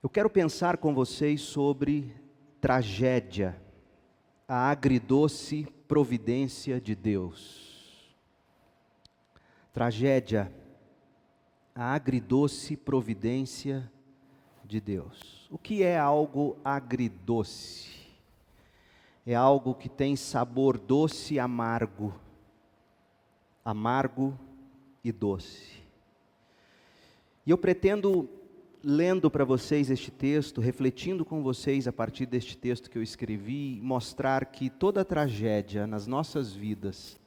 Eu quero pensar com vocês sobre tragédia, a agridoce providência de Deus. Tragédia, a agridoce providência de Deus. O que é algo agridoce? É algo que tem sabor doce e amargo. Amargo e doce. E eu pretendo, lendo para vocês este texto, refletindo com vocês a partir deste texto que eu escrevi, mostrar que toda tragédia nas nossas vidas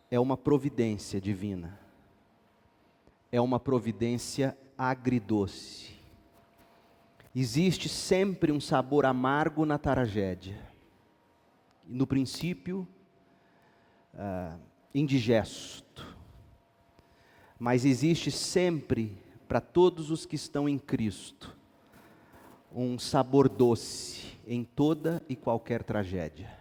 é uma providência divina. É uma providência agridoce. Existe sempre um sabor amargo na tragédia. No princípio, indigesto. Mas existe sempre, para todos os que estão em Cristo, um sabor doce em toda e qualquer tragédia.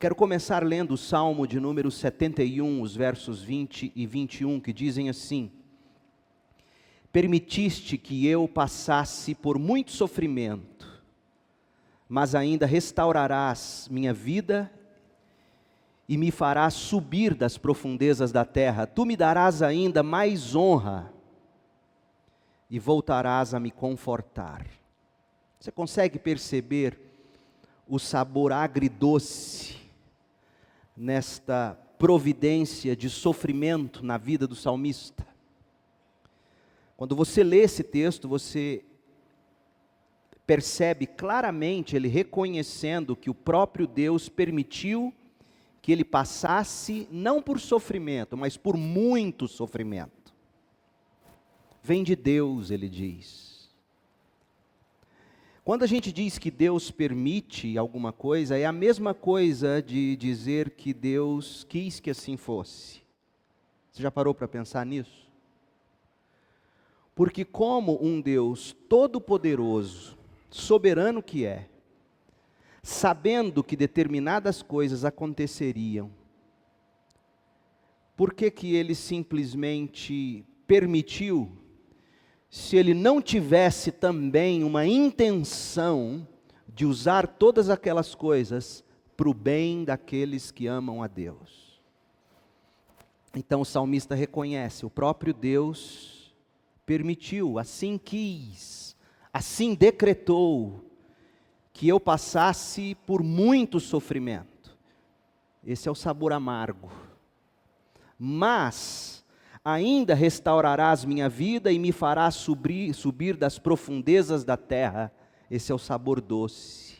Quero começar lendo o Salmo de número 71, os versos 20 e 21, que dizem assim: Permitiste que eu passasse por muito sofrimento, mas ainda restaurarás minha vida e me farás subir das profundezas da terra. Tu me darás ainda mais honra e voltarás a me confortar. Você consegue perceber o sabor agridoce nesta providência de sofrimento na vida do salmista? Quando você lê esse texto, você percebe claramente ele reconhecendo que o próprio Deus permitiu que ele passasse não por sofrimento, mas por muito sofrimento. Vem de Deus, ele diz. Quando a gente diz que Deus permite alguma coisa, é a mesma coisa de dizer que Deus quis que assim fosse. Você já parou para pensar nisso? Porque como um Deus todo-poderoso, soberano que é, sabendo que determinadas coisas aconteceriam, por que que ele simplesmente permitiu, se ele não tivesse também uma intenção de usar todas aquelas coisas para o bem daqueles que amam a Deus? Então o salmista reconhece, o próprio Deus permitiu, assim quis, assim decretou, que eu passasse por muito sofrimento. Esse é o sabor amargo. Mas ainda restaurarás minha vida e me farás subir das profundezas da terra. Esse é o sabor doce.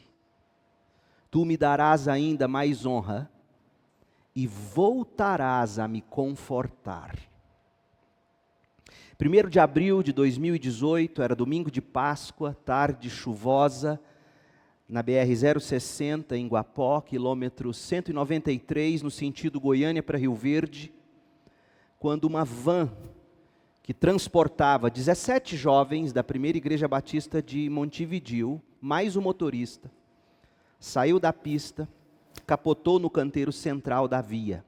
Tu me darás ainda mais honra e voltarás a me confortar. 1º de abril de 2018, era domingo de Páscoa, tarde chuvosa, na BR-060, em Guapó, quilômetro 193, no sentido Goiânia para Rio Verde, quando uma van que transportava 17 jovens da Primeira Igreja Batista de Montevidéu, mais o motorista, saiu da pista, capotou no canteiro central da via.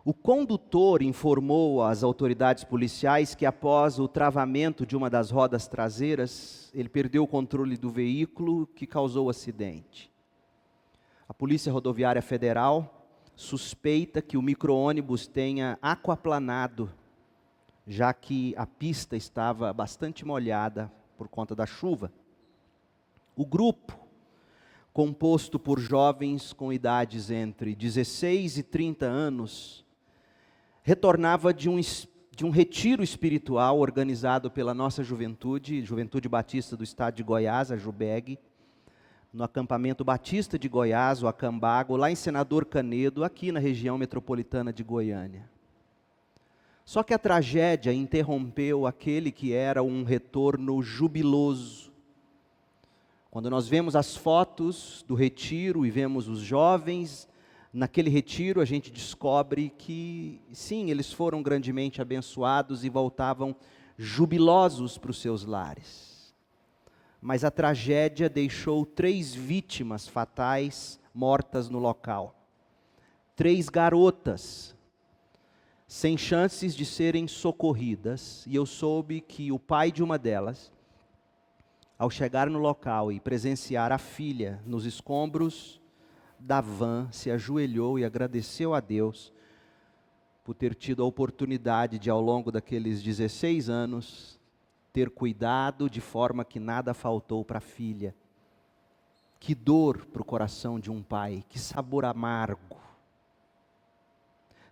O condutor informou às autoridades policiais que após o travamento de uma das rodas traseiras, ele perdeu o controle do veículo, que causou o acidente. A Polícia Rodoviária Federal suspeita que o micro-ônibus tenha aquaplanado, já que a pista estava bastante molhada por conta da chuva. O grupo, composto por jovens com idades entre 16 e 30 anos, retornava de um retiro espiritual organizado pela nossa Juventude Batista do Estado de Goiás, a JUBEG, no acampamento Batista de Goiás, o Acambago, lá em Senador Canedo, aqui na região metropolitana de Goiânia. Só que a tragédia interrompeu aquele que era um retorno jubiloso. Quando nós vemos as fotos do retiro e vemos os jovens naquele retiro, a gente descobre que, sim, eles foram grandemente abençoados e voltavam jubilosos para os seus lares. Mas a tragédia deixou 3 vítimas fatais mortas no local. 3 garotas, sem chances de serem socorridas, e eu soube que o pai de uma delas, ao chegar no local e presenciar a filha nos escombros da van, se ajoelhou e agradeceu a Deus por ter tido a oportunidade de, ao longo daqueles 16 anos, ter cuidado de forma que nada faltou para a filha. Que dor para o coração de um pai, que sabor amargo.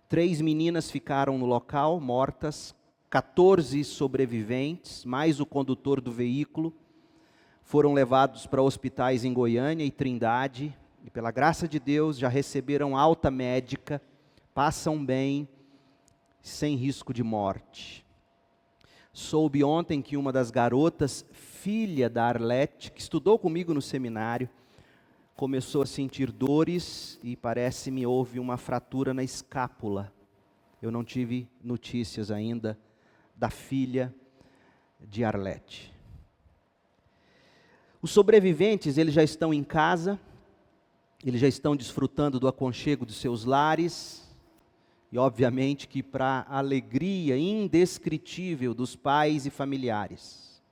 3 meninas ficaram no local, mortas, 14 sobreviventes, mais o condutor do veículo, foram levados para hospitais em Goiânia e Trindade, e pela graça de Deus já receberam alta médica, passam bem, sem risco de morte. Soube ontem que uma das garotas, filha da Arlete, que estudou comigo no seminário, começou a sentir dores e parece-me houve uma fratura na escápula. Eu não tive notícias ainda da filha de Arlete. Os sobreviventes, eles já estão em casa, eles já estão desfrutando do aconchego dos seus lares, e obviamente que para a alegria indescritível dos pais e familiares.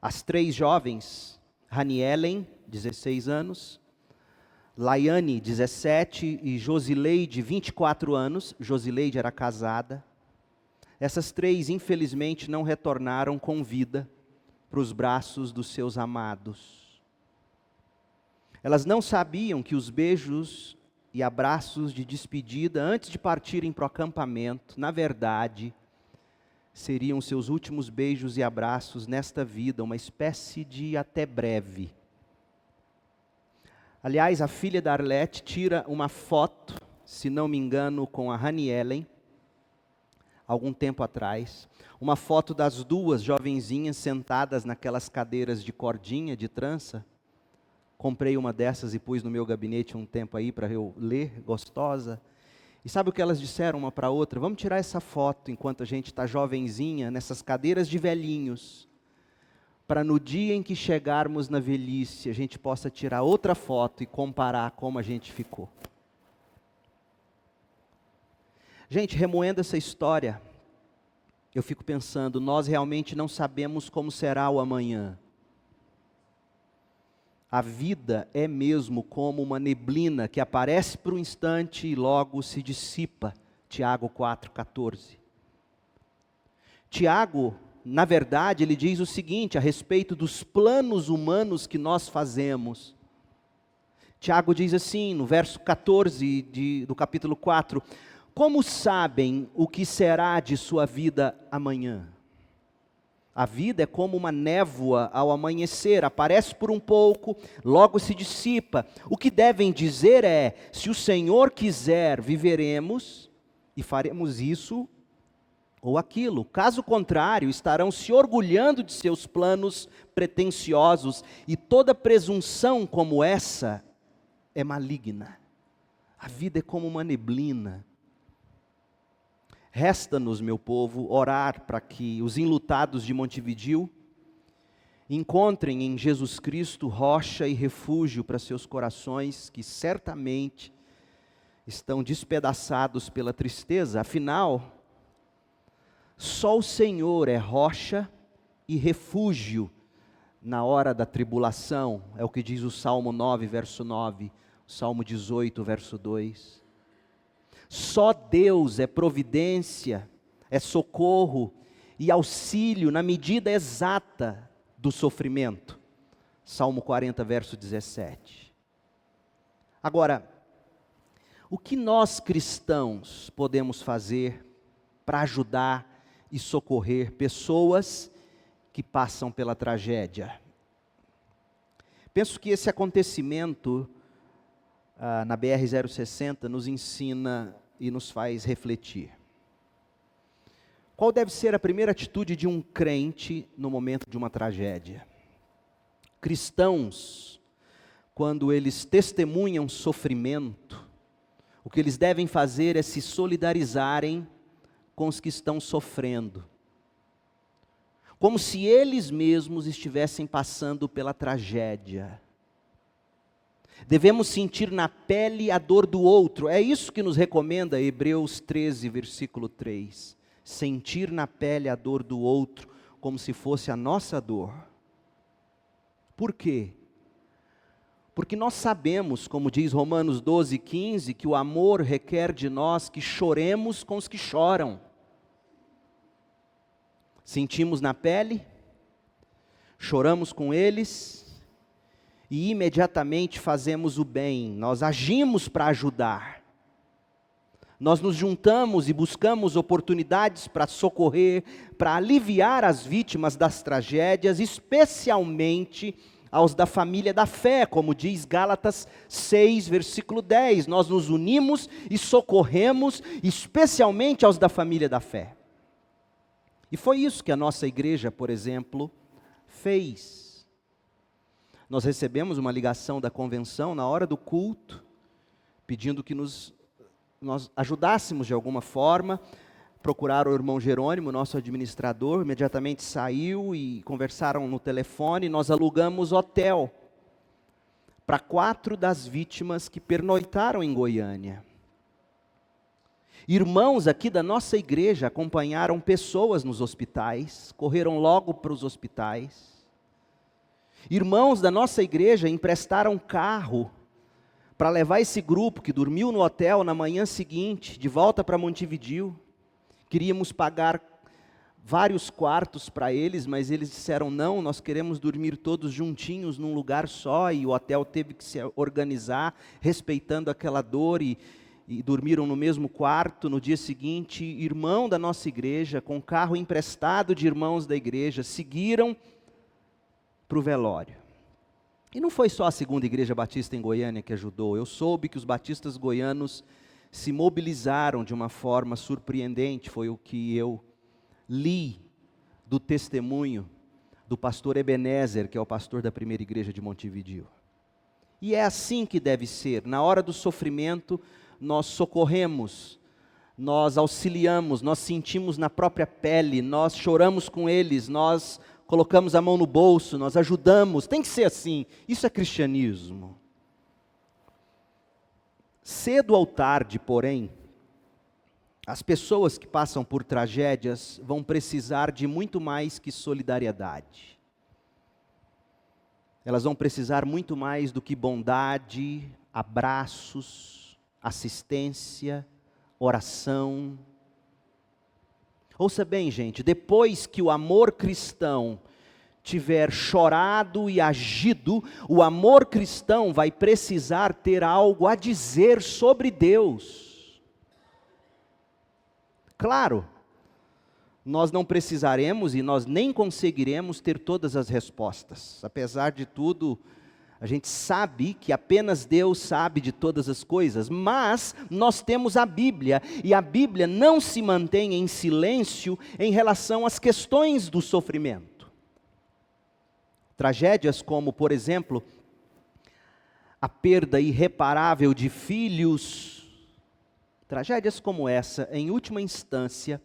As 3 jovens, Ranielen, 16 anos, Laiane, 17, e Josileide, 24 anos, Josileide era casada. Essas 3, infelizmente, não retornaram com vida para os braços dos seus amados. Elas não sabiam que os beijos e abraços de despedida antes de partirem para o acampamento, na verdade, seriam seus últimos beijos e abraços nesta vida, uma espécie de até breve. Aliás, a filha da Arlete tira uma foto, se não me engano, com a Ranielen, algum tempo atrás, uma foto das 2 jovenzinhas sentadas naquelas cadeiras de cordinha, de trança. Comprei uma dessas e pus no meu gabinete um tempo aí para eu ler, gostosa. E sabe o que elas disseram uma para a outra? Vamos tirar essa foto enquanto a gente está jovenzinha, nessas cadeiras de velhinhos, para no dia em que chegarmos na velhice, a gente possa tirar outra foto e comparar como a gente ficou. Gente, remoendo essa história, eu fico pensando, nós realmente não sabemos como será o amanhã. A vida é mesmo como uma neblina que aparece por um instante e logo se dissipa. Tiago 4,14. Tiago, na verdade, ele diz o seguinte a respeito dos planos humanos que nós fazemos. Tiago diz assim, no verso 14 do capítulo 4, como sabem o que será de sua vida amanhã? A vida é como uma névoa ao amanhecer, aparece por um pouco, logo se dissipa. O que devem dizer é, se o Senhor quiser, viveremos e faremos isso ou aquilo. Caso contrário, estarão se orgulhando de seus planos pretensiosos, e toda presunção como essa é maligna. A vida é como uma neblina. Resta-nos, meu povo, orar para que os enlutados de Montevidéu encontrem em Jesus Cristo rocha e refúgio para seus corações, que certamente estão despedaçados pela tristeza. Afinal, só o Senhor é rocha e refúgio na hora da tribulação. É o que diz o Salmo 9, verso 9, o Salmo 18, verso 2. Só Deus é providência, é socorro e auxílio na medida exata do sofrimento. Salmo 40, verso 17. Agora, o que nós cristãos podemos fazer para ajudar e socorrer pessoas que passam pela tragédia? Penso que esse acontecimento na BR-060 nos ensina e nos faz refletir. Qual deve ser a primeira atitude de um crente no momento de uma tragédia? Cristãos, quando eles testemunham sofrimento, o que eles devem fazer é se solidarizarem com os que estão sofrendo, como se eles mesmos estivessem passando pela tragédia. Devemos sentir na pele a dor do outro. É isso que nos recomenda Hebreus 13, versículo 3. Sentir na pele a dor do outro, como se fosse a nossa dor. Por quê? Porque nós sabemos, como diz Romanos 12, 15, que o amor requer de nós que choremos com os que choram. Sentimos na pele, choramos com eles, e imediatamente fazemos o bem, nós agimos para ajudar. Nós nos juntamos e buscamos oportunidades para socorrer, para aliviar as vítimas das tragédias, especialmente aos da família da fé, como diz Gálatas 6, versículo 10. Nós nos unimos e socorremos, especialmente aos da família da fé. E foi isso que a nossa igreja, por exemplo, fez. Nós recebemos uma ligação da convenção na hora do culto, pedindo que nós ajudássemos de alguma forma. Procuraram o irmão Jerônimo, nosso administrador, imediatamente saiu e conversaram no telefone. Nós alugamos hotel para 4 das vítimas que pernoitaram em Goiânia. Irmãos aqui da nossa igreja acompanharam pessoas nos hospitais, correram logo para os hospitais. Irmãos da nossa igreja emprestaram carro para levar esse grupo que dormiu no hotel na manhã seguinte, de volta para Montevidéu. Queríamos pagar vários quartos para eles, mas eles disseram não, nós queremos dormir todos juntinhos num lugar só, e o hotel teve que se organizar, respeitando aquela dor, e dormiram no mesmo quarto. No dia seguinte, irmão da nossa igreja, com carro emprestado de irmãos da igreja, seguiram para o velório. E não foi só a Segunda Igreja Batista em Goiânia que ajudou. Eu soube que os batistas goianos se mobilizaram de uma forma surpreendente. Foi o que eu li do testemunho do pastor Ebenezer, que é o pastor da primeira igreja de Montevidéu. E é assim que deve ser. Na hora do sofrimento, nós socorremos, nós auxiliamos, nós sentimos na própria pele, nós choramos com eles, nós colocamos a mão no bolso, nós ajudamos. Tem que ser assim. Isso é cristianismo. Cedo ou tarde, porém, as pessoas que passam por tragédias vão precisar de muito mais que solidariedade. Elas vão precisar muito mais do que bondade, abraços, assistência, oração. Ouça bem, gente, depois que o amor cristão tiver chorado e agido, o amor cristão vai precisar ter algo a dizer sobre Deus. Claro, nós não precisaremos e nós nem conseguiremos ter todas as respostas. Apesar de tudo, a gente sabe que apenas Deus sabe de todas as coisas, mas nós temos a Bíblia, e a Bíblia não se mantém em silêncio em relação às questões do sofrimento. Tragédias como, por exemplo, a perda irreparável de filhos, tragédias como essa, em última instância,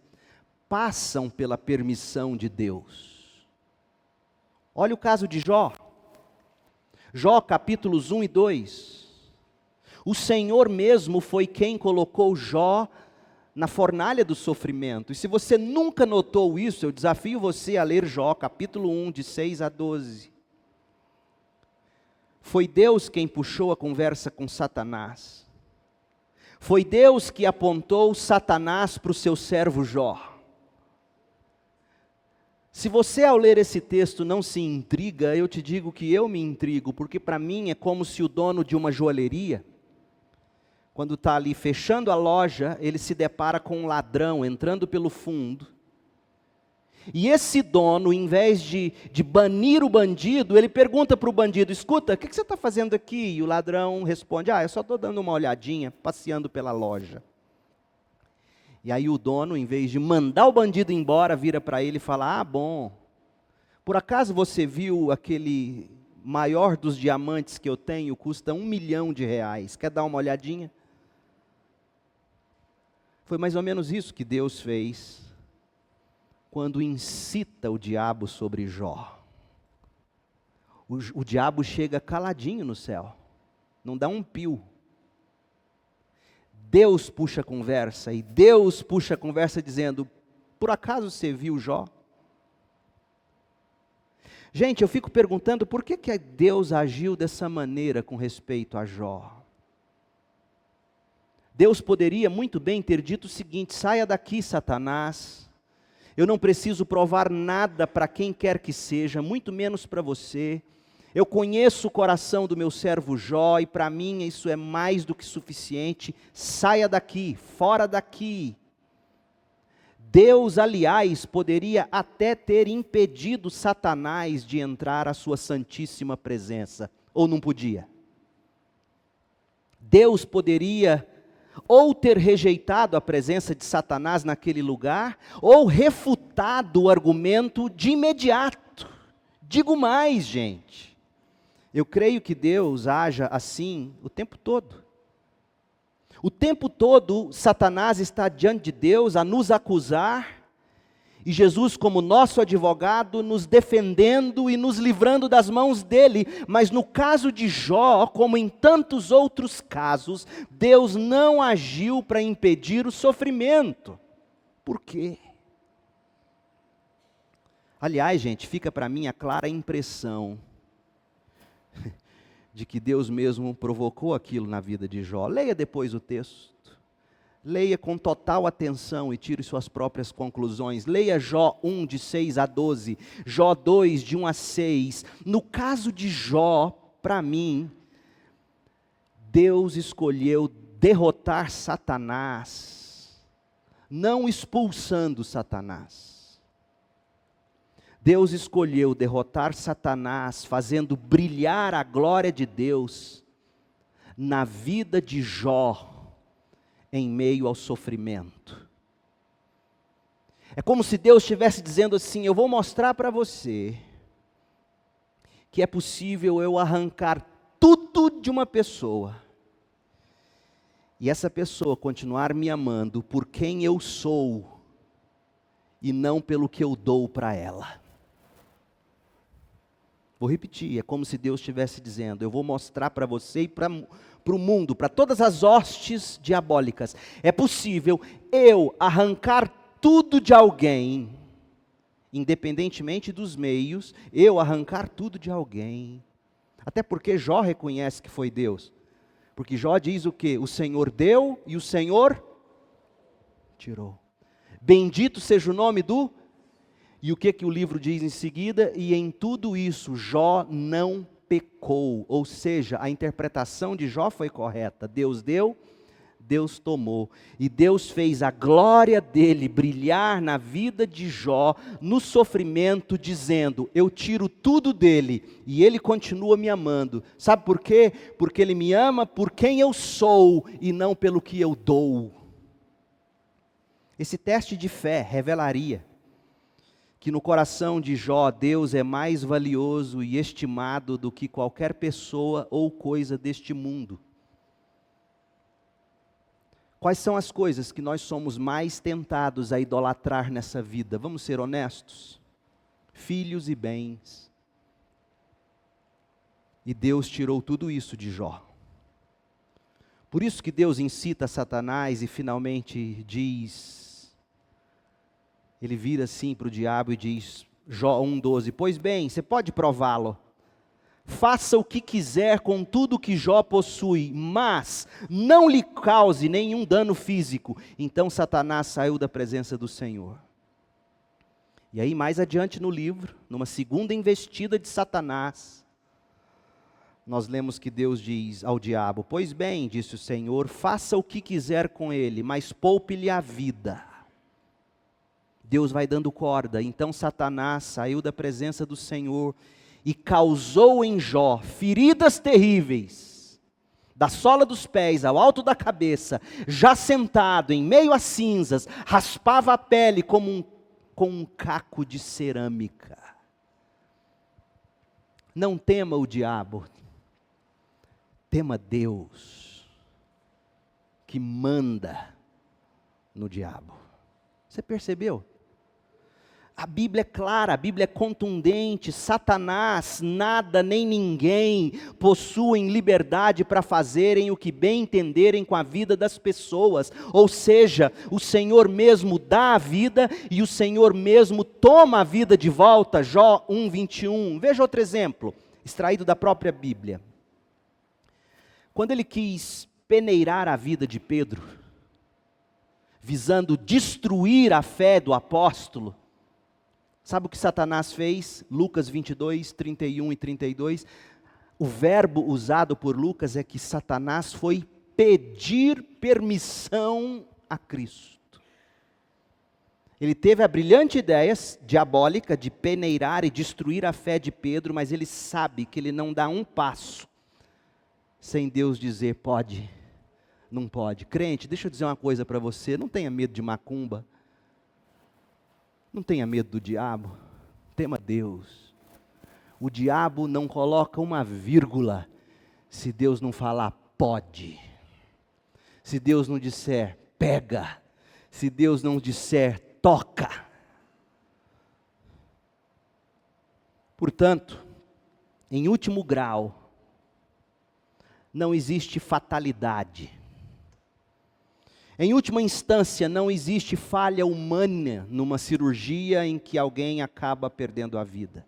passam pela permissão de Deus. Olha o caso de Jó. Jó capítulos 1 e 2. O Senhor mesmo foi quem colocou Jó na fornalha do sofrimento. E se você nunca notou isso, eu desafio você a ler Jó capítulo 1, de 6 a 12. Foi Deus quem puxou a conversa com Satanás. Foi Deus que apontou Satanás para o seu servo Jó. Se você ao ler esse texto não se intriga, eu te digo que eu me intrigo, porque para mim é como se o dono de uma joalheria, quando está ali fechando a loja, ele se depara com um ladrão entrando pelo fundo, e esse dono, em vez de banir o bandido, ele pergunta para o bandido: escuta, o que você está fazendo aqui? E o ladrão responde: eu só estou dando uma olhadinha, passeando pela loja. E aí o dono, em vez de mandar o bandido embora, vira para ele e fala: bom, por acaso você viu aquele maior dos diamantes que eu tenho, custa R$1 milhão, quer dar uma olhadinha? Foi mais ou menos isso que Deus fez quando incita o diabo sobre Jó. O diabo chega caladinho no céu. não dá um pio. Deus puxa a conversa, e Deus puxa a conversa dizendo, por acaso você viu Jó? Gente, eu fico perguntando por que Deus agiu dessa maneira com respeito a Jó? Deus poderia muito bem ter dito o seguinte, saia daqui, Satanás, eu não preciso provar nada para quem quer que seja, muito menos para você. Eu conheço o coração do meu servo Jó e para mim isso é mais do que suficiente. Saia daqui, fora daqui. Deus, aliás, poderia até ter impedido Satanás de entrar à sua santíssima presença, ou não podia? Deus poderia ou ter rejeitado a presença de Satanás naquele lugar, ou refutado o argumento de imediato. Digo mais, gente. Eu creio que Deus haja assim o tempo todo. O tempo todo, Satanás está diante de Deus a nos acusar, e Jesus, como nosso advogado, nos defendendo e nos livrando das mãos dele. Mas no caso de Jó, como em tantos outros casos, Deus não agiu para impedir o sofrimento. Por quê? Aliás, gente, fica para mim a clara impressão de que Deus mesmo provocou aquilo na vida de Jó. Leia depois o texto. Leia com total atenção e tire suas próprias conclusões. Leia Jó 1, de 6 a 12. Jó 2, de 1 a 6. No caso de Jó, para mim, Deus escolheu derrotar Satanás, não expulsando Satanás. Deus escolheu derrotar Satanás, fazendo brilhar a glória de Deus na vida de Jó, em meio ao sofrimento. É como se Deus estivesse dizendo assim, eu vou mostrar para você que é possível eu arrancar tudo de uma pessoa, e essa pessoa continuar me amando por quem eu sou, e não pelo que eu dou para ela. Vou repetir, é como se Deus estivesse dizendo, eu vou mostrar para você e para o mundo, para todas as hostes diabólicas, é possível eu arrancar tudo de alguém, independentemente dos meios, eu arrancar tudo de alguém. Até porque Jó reconhece que foi Deus, porque Jó diz o quê? O Senhor deu e o Senhor tirou. Bendito seja o nome do... E o que o livro diz em seguida? E em tudo isso, Jó não pecou. Ou seja, a interpretação de Jó foi correta. Deus deu, Deus tomou. E Deus fez a glória dele brilhar na vida de Jó, no sofrimento, dizendo, eu tiro tudo dele, e ele continua me amando. Sabe por quê? Porque ele me ama por quem eu sou, e não pelo que eu dou. Esse teste de fé revelaria que no coração de Jó, Deus é mais valioso e estimado do que qualquer pessoa ou coisa deste mundo. Quais são as coisas que nós somos mais tentados a idolatrar nessa vida? Vamos ser honestos. Filhos e bens. E Deus tirou tudo isso de Jó. Por isso que Deus incita Satanás e finalmente diz... Ele vira assim para o diabo e diz, Jó 1,12, pois bem, você pode prová-lo. Faça o que quiser com tudo que Jó possui, mas não lhe cause nenhum dano físico. Então Satanás saiu da presença do Senhor. E aí mais adiante no livro, numa segunda investida de Satanás, nós lemos que Deus diz ao diabo, pois bem, disse o Senhor, faça o que quiser com ele, mas poupe-lhe a vida. Deus vai dando corda, então Satanás saiu da presença do Senhor e causou em Jó feridas terríveis, da sola dos pés ao alto da cabeça, já sentado em meio a cinzas, raspava a pele com um caco de cerâmica. Não tema o diabo, tema Deus, que manda no diabo. Você percebeu? A Bíblia é clara, a Bíblia é contundente. Satanás, nada nem ninguém possuem liberdade para fazerem o que bem entenderem com a vida das pessoas. Ou seja, o Senhor mesmo dá a vida e o Senhor mesmo toma a vida de volta. Jó 1:21. Veja outro exemplo, extraído da própria Bíblia. Quando ele quis peneirar a vida de Pedro, visando destruir a fé do apóstolo, sabe o que Satanás fez? Lucas 22, 31 e 32. O verbo usado por Lucas é que Satanás foi pedir permissão a Cristo. Ele teve a brilhante ideia diabólica de peneirar e destruir a fé de Pedro, mas ele sabe que ele não dá um passo sem Deus dizer pode, não pode. Crente, deixa eu dizer uma coisa para você, não tenha medo de macumba. Não tenha medo do diabo, tema Deus. O diabo não coloca uma vírgula se Deus não falar pode. Se Deus não disser pega. Se Deus não disser toca. Portanto, em último grau, não existe fatalidade. Em última instância, não existe falha humana numa cirurgia em que alguém acaba perdendo a vida.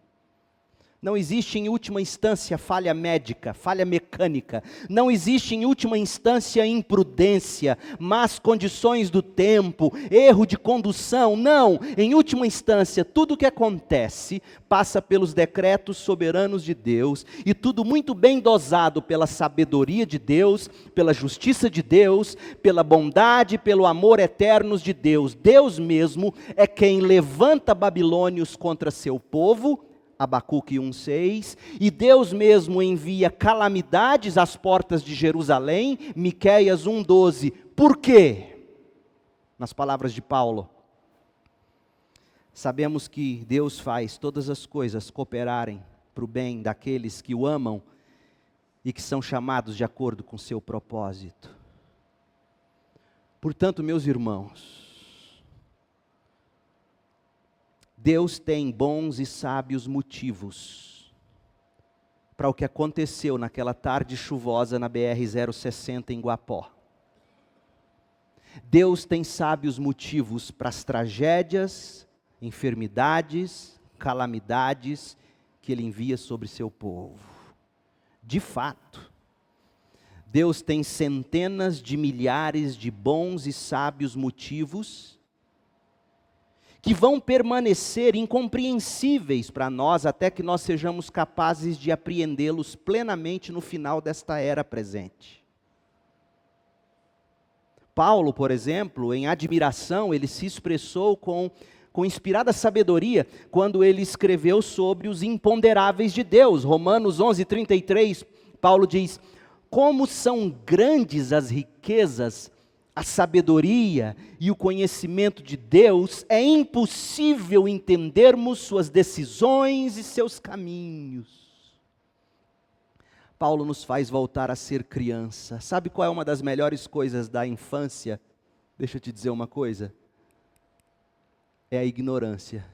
Não existe em última instância falha médica, falha mecânica. Não existe em última instância imprudência, más condições do tempo, erro de condução. Não, em última instância, tudo o que acontece passa pelos decretos soberanos de Deus e tudo muito bem dosado pela sabedoria de Deus, pela justiça de Deus, pela bondade, pelo amor eternos de Deus. Deus mesmo é quem levanta babilônios contra seu povo, Abacuque 1:6, e Deus mesmo envia calamidades às portas de Jerusalém, Miqueias 1:12. Por quê? Nas palavras de Paulo, sabemos que Deus faz todas as coisas cooperarem para o bem daqueles que o amam e que são chamados de acordo com seu propósito. Portanto, meus irmãos, Deus tem bons e sábios motivos para o que aconteceu naquela tarde chuvosa na BR-060 em Guapó. Deus tem sábios motivos para as tragédias, enfermidades, calamidades que Ele envia sobre seu povo. De fato, Deus tem centenas de milhares de bons e sábios motivos que vão permanecer incompreensíveis para nós até que nós sejamos capazes de apreendê-los plenamente no final desta era presente. Paulo, por exemplo, em admiração, ele se expressou com inspirada sabedoria quando ele escreveu sobre os imponderáveis de Deus. Romanos 11:33, Paulo diz: como são grandes as riquezas, a sabedoria e o conhecimento de Deus, é impossível entendermos suas decisões e seus caminhos. Paulo nos faz voltar a ser criança. Sabe qual é uma das melhores coisas da infância? Deixa eu te dizer uma coisa. É a ignorância.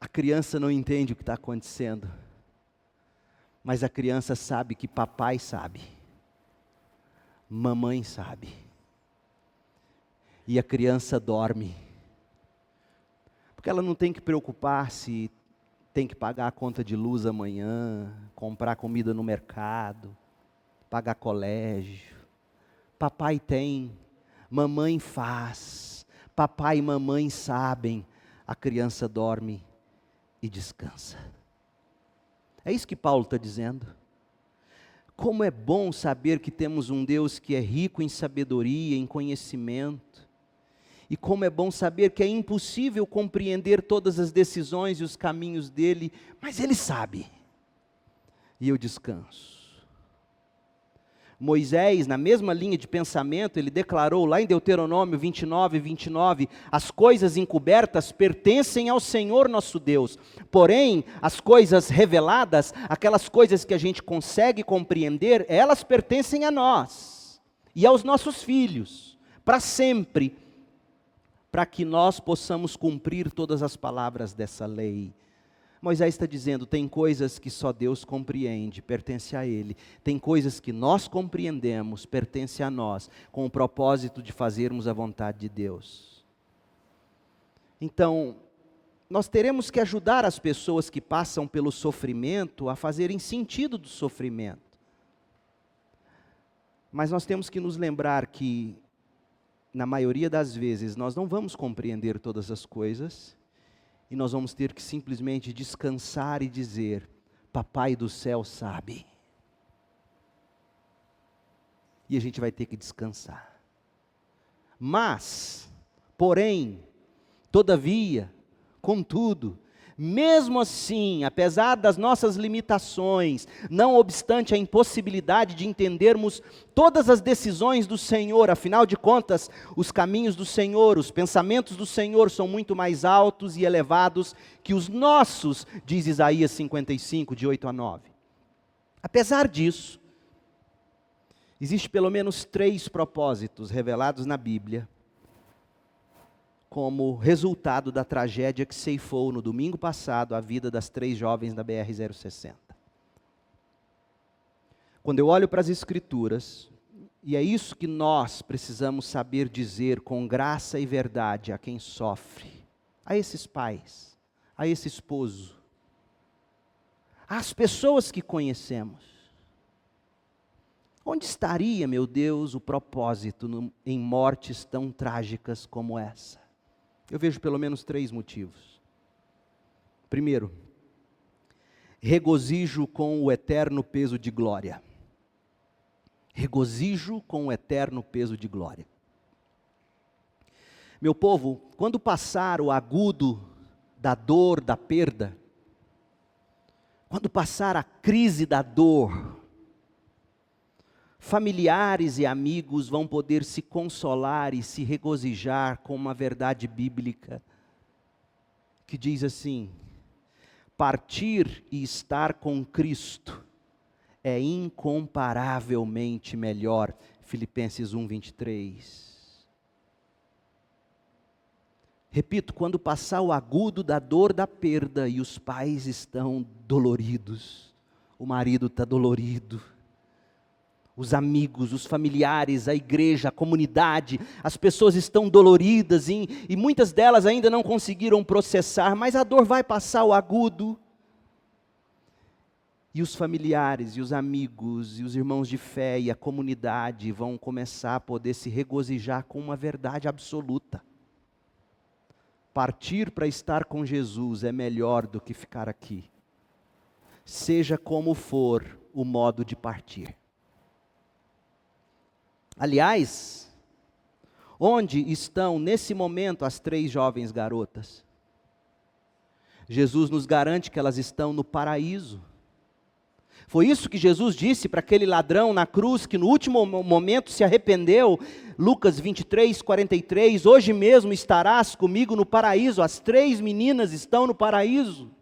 A criança não entende o que está acontecendo, mas a criança sabe que papai sabe. Mamãe sabe. E a criança dorme. Porque ela não tem que preocupar se tem que pagar a conta de luz amanhã, comprar comida no mercado, pagar colégio. Papai tem, mamãe faz, papai e mamãe sabem. A criança dorme e descansa. É isso que Paulo está dizendo. Como é bom saber que temos um Deus que é rico em sabedoria, em conhecimento. E como é bom saber que é impossível compreender todas as decisões e os caminhos dele, mas ele sabe. E eu descanso. Moisés, na mesma linha de pensamento, ele declarou lá em Deuteronômio 29:29, as coisas encobertas pertencem ao Senhor nosso Deus, porém, as coisas reveladas, aquelas coisas que a gente consegue compreender, elas pertencem a nós e aos nossos filhos, para sempre para que nós possamos cumprir todas as palavras dessa lei. Moisés está dizendo, tem coisas que só Deus compreende, pertence a Ele. Tem coisas que nós compreendemos, pertence a nós, com o propósito de fazermos a vontade de Deus. Então, nós teremos que ajudar as pessoas que passam pelo sofrimento a fazerem sentido do sofrimento. Mas nós temos que nos lembrar que, na maioria das vezes, nós não vamos compreender todas as coisas, e nós vamos ter que simplesmente descansar e dizer, Papai do céu sabe. E a gente vai ter que descansar. Mas, porém, todavia, contudo, mesmo assim, apesar das nossas limitações, não obstante a impossibilidade de entendermos todas as decisões do Senhor, afinal de contas, os caminhos do Senhor, os pensamentos do Senhor são muito mais altos e elevados que os nossos, diz Isaías 55, de 8 a 9. Apesar disso, existe pelo menos 3 propósitos revelados na Bíblia, como resultado da tragédia que ceifou no domingo passado a vida das 3 jovens da BR-060. Quando eu olho para as Escrituras, e é isso que nós precisamos saber dizer com graça e verdade a quem sofre, a esses pais, a esse esposo, às pessoas que conhecemos. Onde estaria, meu Deus, o propósito em mortes tão trágicas como essa? Eu vejo pelo menos 3 motivos. Primeiro, regozijo com o eterno peso de glória. Regozijo com o eterno peso de glória. Meu povo, quando passar o agudo da dor, da perda, quando passar a crise da dor, familiares e amigos vão poder se consolar e se regozijar com uma verdade bíblica que diz assim: partir e estar com Cristo é incomparavelmente melhor. Filipenses 1:23. Repito, quando passar o agudo da dor da perda e os pais estão doloridos, o marido está dolorido, os amigos, os familiares, a igreja, a comunidade, as pessoas estão doloridas e muitas delas ainda não conseguiram processar, mas a dor vai passar o agudo. E os familiares, e os amigos, e os irmãos de fé e a comunidade vão começar a poder se regozijar com uma verdade absoluta. Partir para estar com Jesus é melhor do que ficar aqui. Seja como for o modo de partir. Aliás, onde estão nesse momento as 3 jovens garotas? Jesus nos garante que elas estão no paraíso. Foi isso que Jesus disse para aquele ladrão na cruz, que no último momento se arrependeu. Lucas 23:43, hoje mesmo estarás comigo no paraíso. As 3 meninas estão no paraíso.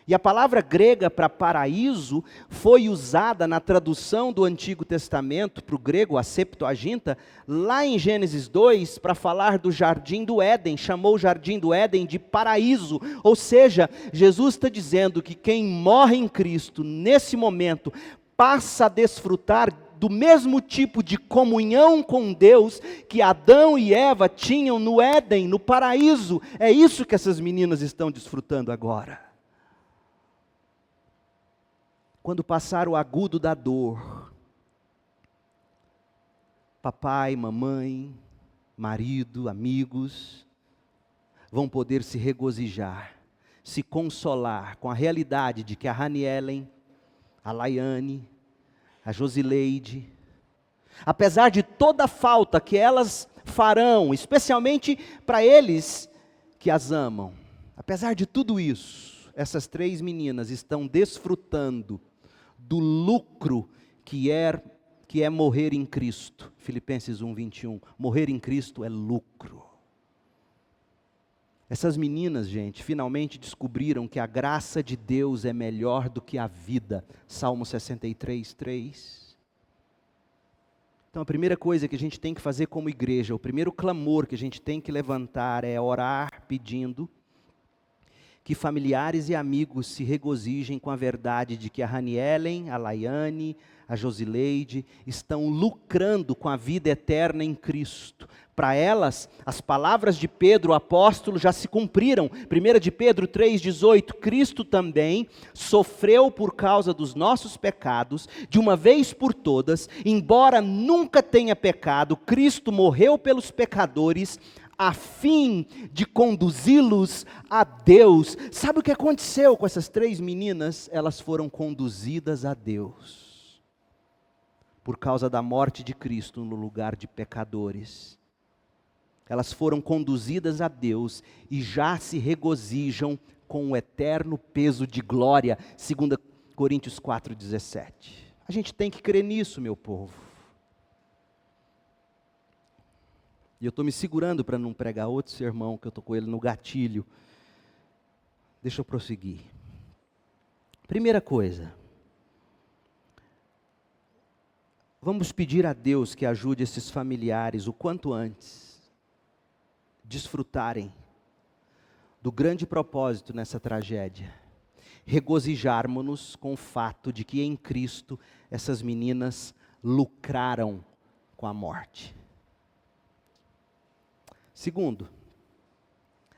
E a palavra grega para paraíso foi usada na tradução do Antigo Testamento para o grego, a Septuaginta, lá em Gênesis 2, para falar do Jardim do Éden, chamou o Jardim do Éden de paraíso. Ou seja, Jesus está dizendo que quem morre em Cristo, nesse momento, passa a desfrutar do mesmo tipo de comunhão com Deus que Adão e Eva tinham no Éden, no paraíso. É isso que essas meninas estão desfrutando agora. Quando passar o agudo da dor, papai, mamãe, marido, amigos, vão poder se regozijar, se consolar com a realidade de que a Ranielen, a Laiane, a Josileide, apesar de toda a falta que elas farão, especialmente para eles que as amam, apesar de tudo isso, essas 3 meninas estão desfrutando do lucro que é morrer em Cristo. Filipenses 1:21. Morrer em Cristo é lucro. Essas meninas, gente, finalmente descobriram que a graça de Deus é melhor do que a vida. Salmo 63:3. Então a primeira coisa que a gente tem que fazer como igreja, o primeiro clamor que a gente tem que levantar é orar pedindo que familiares e amigos se regozijem com a verdade de que a Ranielen, a Laiane, a Josileide estão lucrando com a vida eterna em Cristo. Para elas, as palavras de Pedro, o apóstolo, já se cumpriram. 1 de Pedro 3,18, Cristo também sofreu por causa dos nossos pecados, de uma vez por todas, embora nunca tenha pecado, Cristo morreu pelos pecadores, a fim de conduzi-los a Deus. Sabe o que aconteceu com essas 3 meninas? Elas foram conduzidas a Deus, por causa da morte de Cristo no lugar de pecadores. Elas foram conduzidas a Deus e já se regozijam com o eterno peso de glória, 2 Coríntios 4,17. A gente tem que crer nisso, meu povo. E eu estou me segurando para não pregar outro sermão, que eu estou com ele no gatilho. Deixa eu prosseguir. Primeira coisa. Vamos pedir a Deus que ajude esses familiares o quanto antes desfrutarem do grande propósito nessa tragédia. Regozijarmos-nos com o fato de que em Cristo essas meninas lucraram com a morte. Segundo,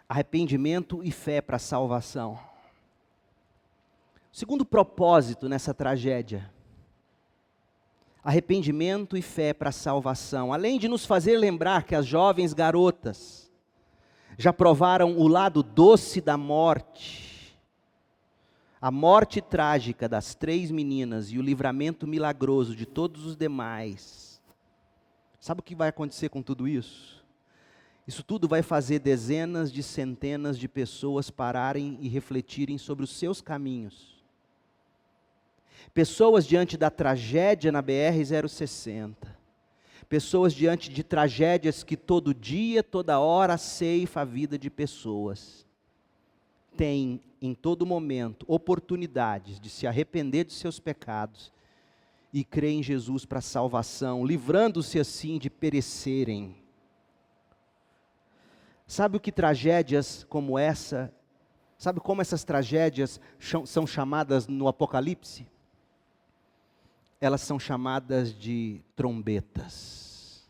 arrependimento e fé para a salvação. Segundo propósito nessa tragédia, arrependimento e fé para a salvação. Além de nos fazer lembrar que as jovens garotas já provaram o lado doce da morte, a morte trágica das 3 meninas e o livramento milagroso de todos os demais. Sabe o que vai acontecer com tudo isso? Isso tudo vai fazer dezenas de centenas de pessoas pararem e refletirem sobre os seus caminhos. Pessoas diante da tragédia na BR-060. Pessoas diante de tragédias que todo dia, toda hora ceifa a vida de pessoas. Têm em todo momento oportunidades de se arrepender de seus pecados e crer em Jesus para a salvação, livrando-se assim de perecerem. Sabe o que tragédias como essa, sabe como essas tragédias são chamadas no Apocalipse? Elas são chamadas de trombetas.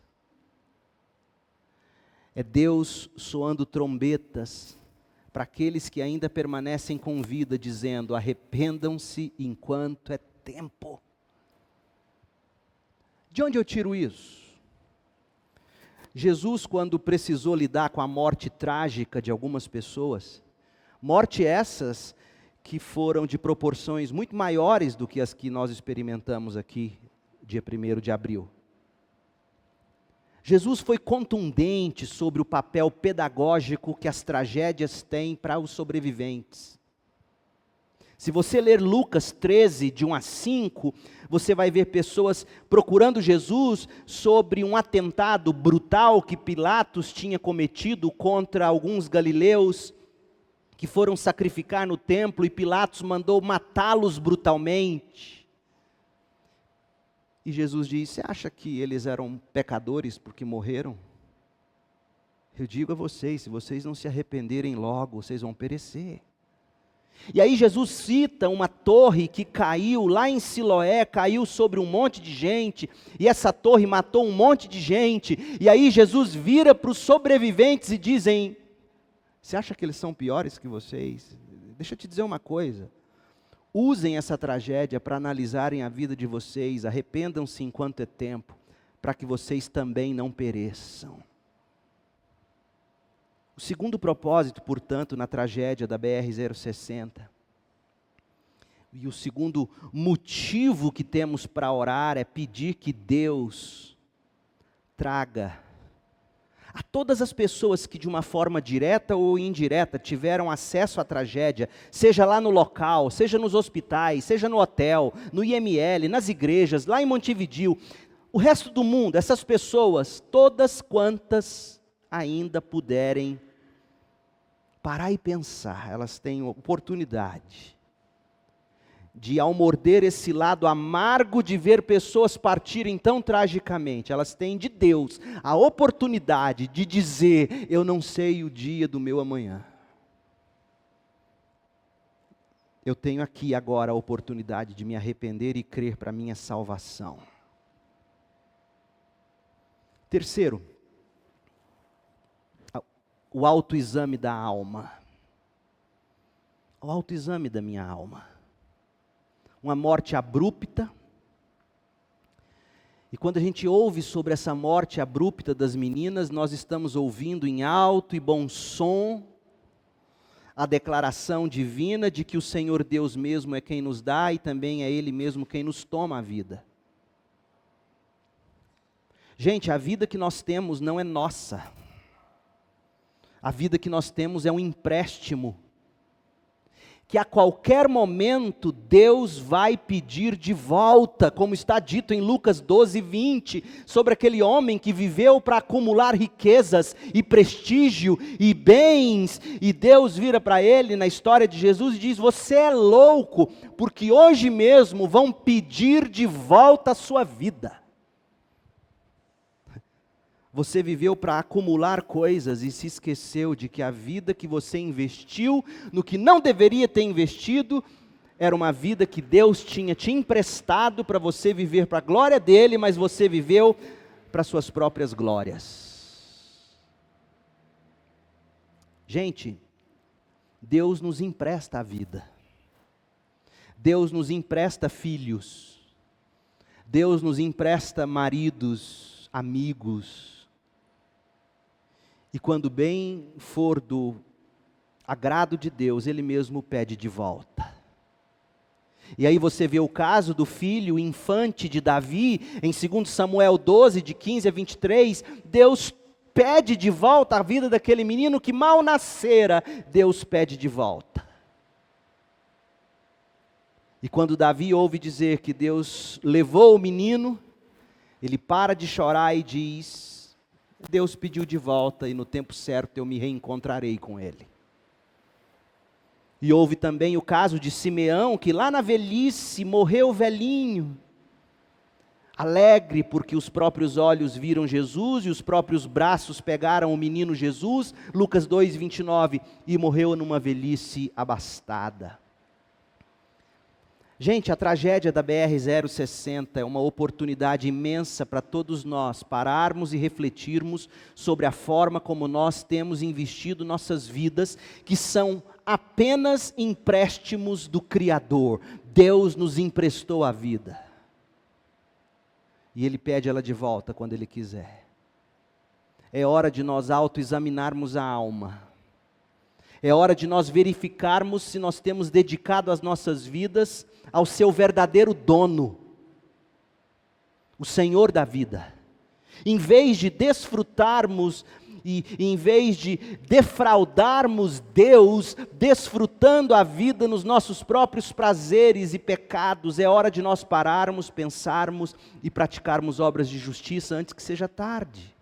É Deus soando trombetas para aqueles que ainda permanecem com vida, dizendo: arrependam-se enquanto é tempo. De onde eu tiro isso? Jesus, quando precisou lidar com a morte trágica de algumas pessoas, morte essas que foram de proporções muito maiores do que as que nós experimentamos aqui, dia 1º de abril. Jesus foi contundente sobre o papel pedagógico que as tragédias têm para os sobreviventes. Se você ler Lucas 13, de 1 a 5, você vai ver pessoas procurando Jesus sobre um atentado brutal que Pilatos tinha cometido contra alguns galileus que foram sacrificar no templo, e Pilatos mandou matá-los brutalmente. E Jesus disse: você acha que eles eram pecadores porque morreram? Eu digo a vocês, se vocês não se arrependerem logo, vocês vão perecer. E aí Jesus cita uma torre que caiu lá em Siloé, caiu sobre um monte de gente, e essa torre matou um monte de gente, e aí Jesus vira para os sobreviventes e dizem: você acha que eles são piores que vocês? Deixa eu te dizer uma coisa, usem essa tragédia para analisarem a vida de vocês, arrependam-se enquanto é tempo, para que vocês também não pereçam. O segundo propósito, portanto, na tragédia da BR-060, e o segundo motivo que temos para orar é pedir que Deus traga a todas as pessoas que de uma forma direta ou indireta tiveram acesso à tragédia, seja lá no local, seja nos hospitais, seja no hotel, no IML, nas igrejas, lá em Montevidéu, o resto do mundo, essas pessoas, todas quantas ainda puderem parar e pensar, elas têm oportunidade de, ao morder esse lado amargo de ver pessoas partirem tão tragicamente, elas têm de Deus a oportunidade de dizer: eu não sei o dia do meu amanhã. Eu tenho aqui agora a oportunidade de me arrepender e crer para a minha salvação. Terceiro, o autoexame da alma. O autoexame da minha alma. Uma morte abrupta. E quando a gente ouve sobre essa morte abrupta das meninas, nós estamos ouvindo em alto e bom som a declaração divina de que o Senhor Deus mesmo é quem nos dá e também é Ele mesmo quem nos toma a vida. Gente, a vida que nós temos não é nossa. A vida que nós temos é um empréstimo, que a qualquer momento Deus vai pedir de volta, como está dito em Lucas 12:20, sobre aquele homem que viveu para acumular riquezas e prestígio e bens, e Deus vira para ele na história de Jesus e diz: você é louco, porque hoje mesmo vão pedir de volta a sua vida. Você viveu para acumular coisas e se esqueceu de que a vida que você investiu no que não deveria ter investido, era uma vida que Deus tinha te emprestado para você viver para a glória dele, mas você viveu para suas próprias glórias. Gente, Deus nos empresta a vida. Deus nos empresta filhos. Deus nos empresta maridos, amigos. E quando bem for do agrado de Deus, Ele mesmo pede de volta. E aí você vê o caso do filho infante de Davi, em 2 Samuel 12, de 15 a 23, Deus pede de volta a vida daquele menino que mal nascera, Deus pede de volta. E quando Davi ouve dizer que Deus levou o menino, ele para de chorar e diz: Deus pediu de volta e no tempo certo eu me reencontrarei com ele. E houve também o caso de Simeão, que lá na velhice morreu velhinho, alegre porque os próprios olhos viram Jesus e os próprios braços pegaram o menino Jesus, Lucas 2:29, e morreu numa velhice abastada. Gente, a tragédia da BR-060 é uma oportunidade imensa para todos nós pararmos e refletirmos sobre a forma como nós temos investido nossas vidas, que são apenas empréstimos do Criador. Deus nos emprestou a vida. E Ele pede ela de volta quando Ele quiser. É hora de nós autoexaminarmos a alma. É hora de nós verificarmos se nós temos dedicado as nossas vidas ao seu verdadeiro dono, o Senhor da vida. Em vez de desfrutarmos e em vez de defraudarmos Deus, desfrutando a vida nos nossos próprios prazeres e pecados, é hora de nós pararmos, pensarmos e praticarmos obras de justiça antes que seja tarde.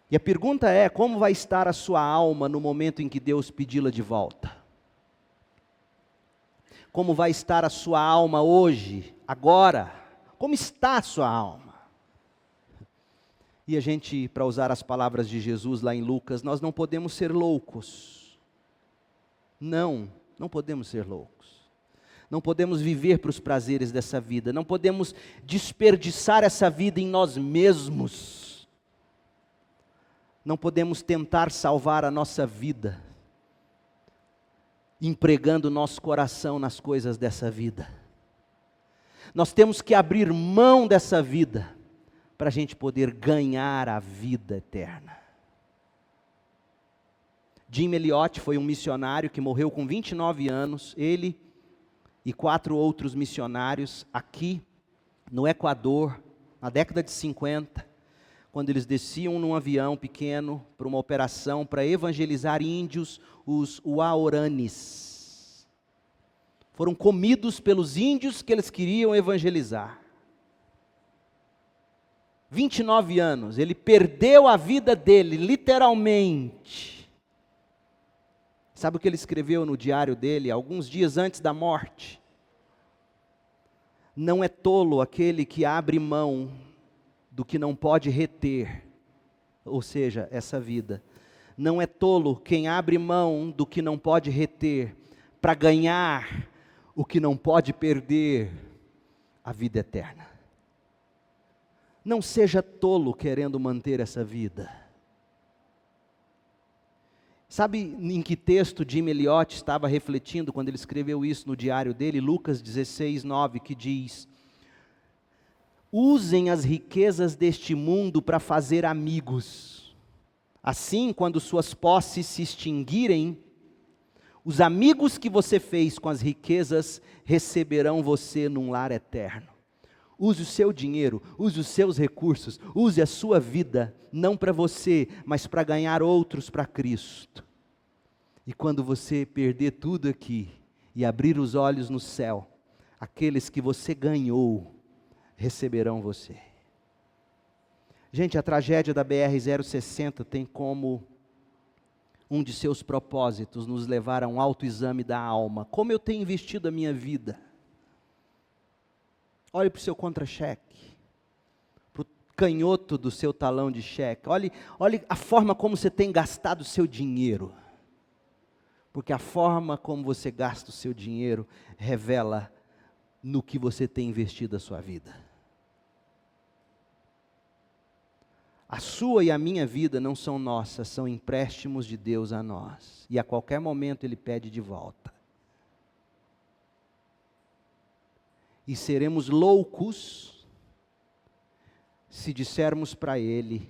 E a pergunta é: como vai estar a sua alma no momento em que Deus pedi-la de volta? Como vai estar a sua alma hoje, agora? Como está a sua alma? E a gente, para usar as palavras de Jesus lá em Lucas, nós não podemos ser loucos. Não podemos ser loucos. Não podemos viver para os prazeres dessa vida. Não podemos desperdiçar essa vida em nós mesmos. Não podemos tentar salvar a nossa vida empregando o nosso coração nas coisas dessa vida. Nós temos que abrir mão dessa vida para a gente poder ganhar a vida eterna. Jim Elliot foi um missionário que morreu com 29 anos, ele e 4 outros missionários aqui no Equador, na década de 50, quando eles desciam num avião pequeno para uma operação para evangelizar índios, os Waoranis. Foram comidos pelos índios que eles queriam evangelizar. 29 anos, ele perdeu a vida dele, literalmente. Sabe o que ele escreveu no diário dele, alguns dias antes da morte? Não é tolo aquele que abre mão do que não pode reter, ou seja, essa vida. Não é tolo quem abre mão do que não pode reter, para ganhar o que não pode perder, a vida eterna. Não seja tolo querendo manter essa vida. Sabe em que texto Jim Elliot estava refletindo quando ele escreveu isso no diário dele? Lucas 16, 9, que diz: usem as riquezas deste mundo para fazer amigos. Assim, quando suas posses se extinguirem, os amigos que você fez com as riquezas receberão você num lar eterno. Use o seu dinheiro, use os seus recursos, use a sua vida, não para você, mas para ganhar outros para Cristo. E quando você perder tudo aqui e abrir os olhos no céu, aqueles que você ganhou receberão você. Gente, a tragédia da BR-060 tem como um de seus propósitos nos levar a um autoexame da alma. Como eu tenho investido a minha vida? Olhe para o seu contra-cheque, para o canhoto do seu talão de cheque. Olhe a forma como você tem gastado o seu dinheiro. Porque a forma como você gasta o seu dinheiro revela no que você tem investido a sua vida. A sua e a minha vida não são nossas, são empréstimos de Deus a nós. E a qualquer momento Ele pede de volta. E seremos loucos se dissermos para Ele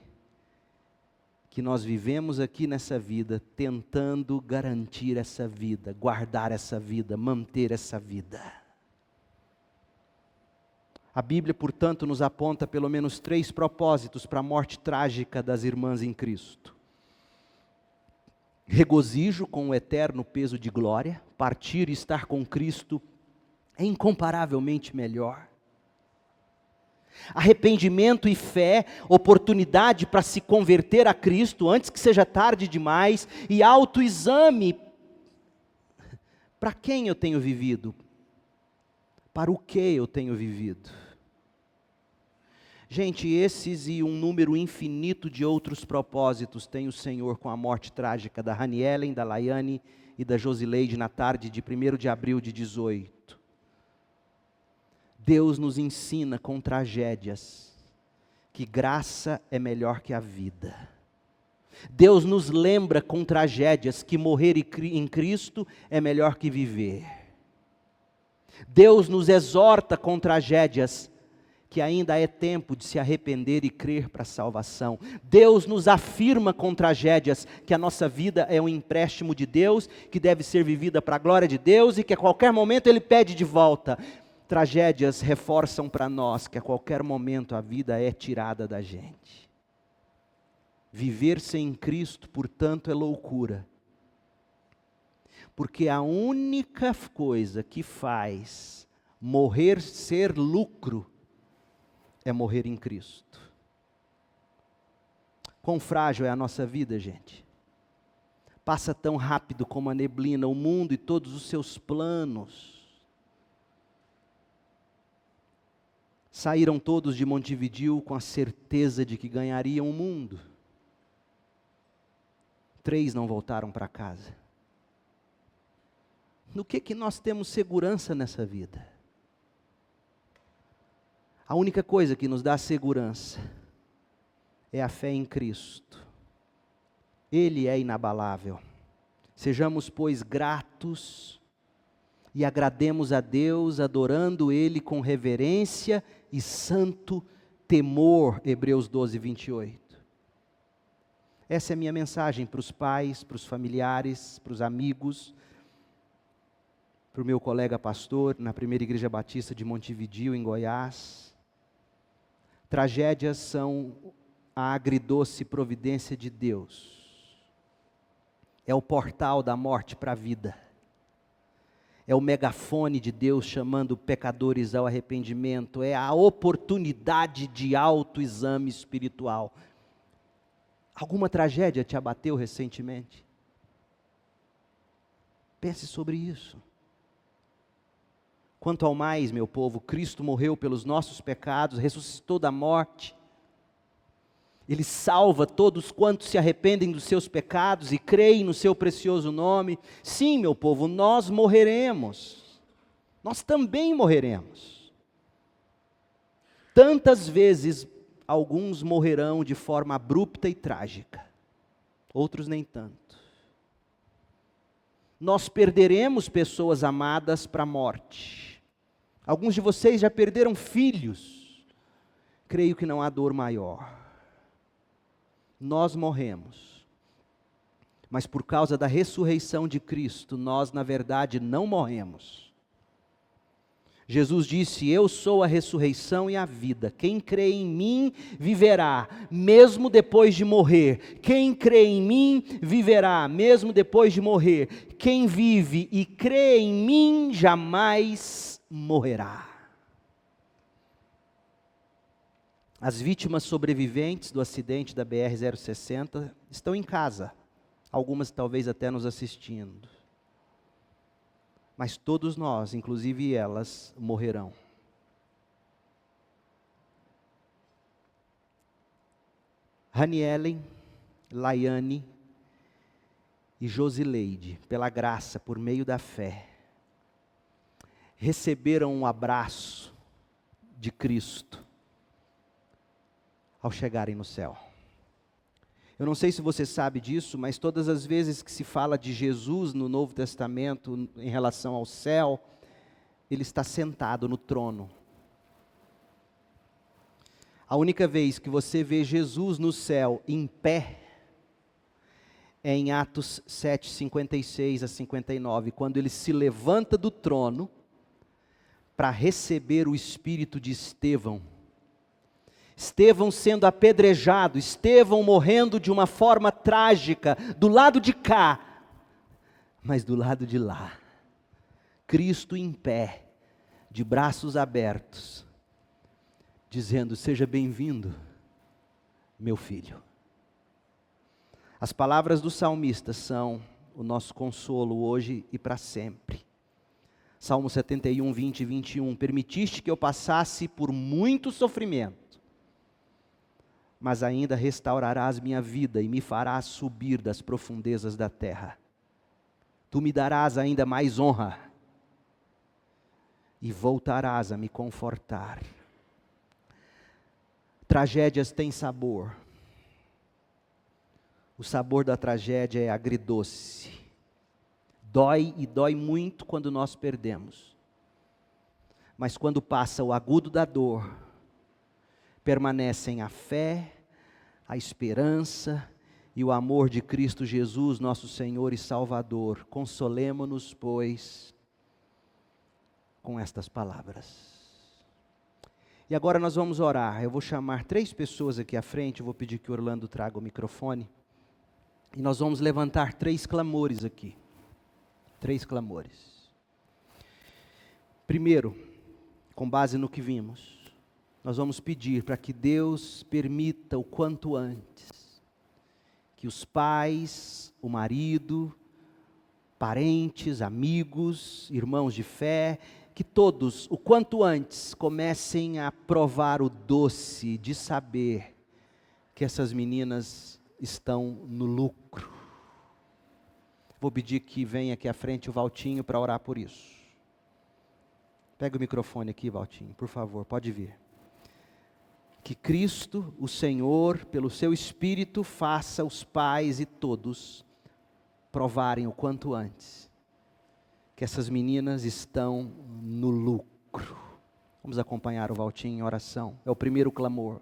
que nós vivemos aqui nessa vida tentando garantir essa vida, guardar essa vida, manter essa vida. A Bíblia, portanto, nos aponta pelo menos 3 propósitos para a morte trágica das irmãs em Cristo. Regozijo com o eterno peso de glória, partir e estar com Cristo é incomparavelmente melhor. Arrependimento e fé, oportunidade para se converter a Cristo antes que seja tarde demais, e autoexame. Para quem eu tenho vivido? Para o que eu tenho vivido? Gente, esses e um número infinito de outros propósitos tem o Senhor com a morte trágica da Ranielen, da Laiane e da Josileide na tarde de 1º de abril de 18. Deus nos ensina com tragédias que graça é melhor que a vida. Deus nos lembra com tragédias que morrer em Cristo é melhor que viver. Deus nos exorta com tragédias que ainda é tempo de se arrepender e crer para a salvação. Deus nos afirma com tragédias que a nossa vida é um empréstimo de Deus, que deve ser vivida para a glória de Deus e que a qualquer momento Ele pede de volta. Tragédias reforçam para nós que a qualquer momento a vida é tirada da gente. Viver sem Cristo, portanto, é loucura. Porque a única coisa que faz morrer ser lucro é morrer em Cristo. Quão frágil é a nossa vida, gente. Passa tão rápido como a neblina, o mundo e todos os seus planos. Saíram todos de Montevidéu com a certeza de que ganhariam o mundo. 3 não voltaram para casa. No que nós temos segurança nessa vida? A única coisa que nos dá segurança é a fé em Cristo. Ele é inabalável. Sejamos, pois, gratos e agrademos a Deus, adorando Ele com reverência e santo temor. Hebreus 12, 28. Essa é a minha mensagem para os pais, para os familiares, para os amigos, para o meu colega pastor na Primeira Igreja Batista de Montevidéu, em Goiás. Tragédias são a agridoce providência de Deus. É o portal da morte para a vida. É o megafone de Deus chamando pecadores ao arrependimento. É a oportunidade de autoexame espiritual. Alguma tragédia te abateu recentemente? Pense sobre isso. Quanto ao mais, meu povo, Cristo morreu pelos nossos pecados, ressuscitou da morte. Ele salva todos quantos se arrependem dos seus pecados e creem no seu precioso nome. Sim, meu povo, nós morreremos. Nós também morreremos. Tantas vezes, alguns morrerão de forma abrupta e trágica. Outros nem tanto. Nós perderemos pessoas amadas para a morte. Alguns de vocês já perderam filhos. Creio que não há dor maior. Nós morremos, mas por causa da ressurreição de Cristo, nós na verdade não morremos. Jesus disse: eu sou a ressurreição e a vida, quem crê em mim viverá, mesmo depois de morrer. Quem crê em mim viverá, mesmo depois de morrer. Quem vive e crê em mim jamais morrerá. As vítimas sobreviventes do acidente da BR-060 estão em casa, algumas talvez até nos assistindo. Mas todos nós, inclusive elas, morrerão. Ranielen, Laiane e Josileide, pela graça, por meio da fé, receberam um abraço de Cristo ao chegarem no céu. Eu não sei se você sabe disso, mas todas as vezes que se fala de Jesus no Novo Testamento em relação ao céu, ele está sentado no trono. A única vez que você vê Jesus no céu em pé é em Atos 7, 56 a 59, quando ele se levanta do trono para receber o espírito de Estevão. Estevão sendo apedrejado, Estevão morrendo de uma forma trágica, do lado de cá, mas do lado de lá, Cristo em pé, de braços abertos, dizendo: seja bem-vindo, meu filho. As palavras do salmista são o nosso consolo hoje e para sempre. Salmo 71, 20 e 21, permitiste que eu passasse por muito sofrimento, mas ainda restaurarás minha vida e me farás subir das profundezas da terra. Tu me darás ainda mais honra e voltarás a me confortar. Tragédias têm sabor. O sabor da tragédia é agridoce. Dói e dói muito quando nós perdemos. Mas quando passa o agudo da dor, permanecem a fé, a esperança e o amor de Cristo Jesus, nosso Senhor e Salvador. Consolemo-nos, pois, com estas palavras. E agora nós vamos orar. Eu vou chamar 3 pessoas aqui à frente, eu vou pedir que o Orlando traga o microfone. E nós vamos levantar 3 clamores aqui. 3 clamores. Primeiro, com base no que vimos, nós vamos pedir para que Deus permita o quanto antes que os pais, o marido, parentes, amigos, irmãos de fé, que todos, o quanto antes, comecem a provar o doce de saber que essas meninas estão no lucro. Vou pedir que venha aqui à frente o Valtinho para orar por isso. Pega o microfone aqui, Valtinho, por favor, pode vir. Que Cristo, o Senhor, pelo seu Espírito, faça os pais e todos provarem o quanto antes que essas meninas estão no lucro. Vamos acompanhar o Valtinho em oração. É o primeiro clamor.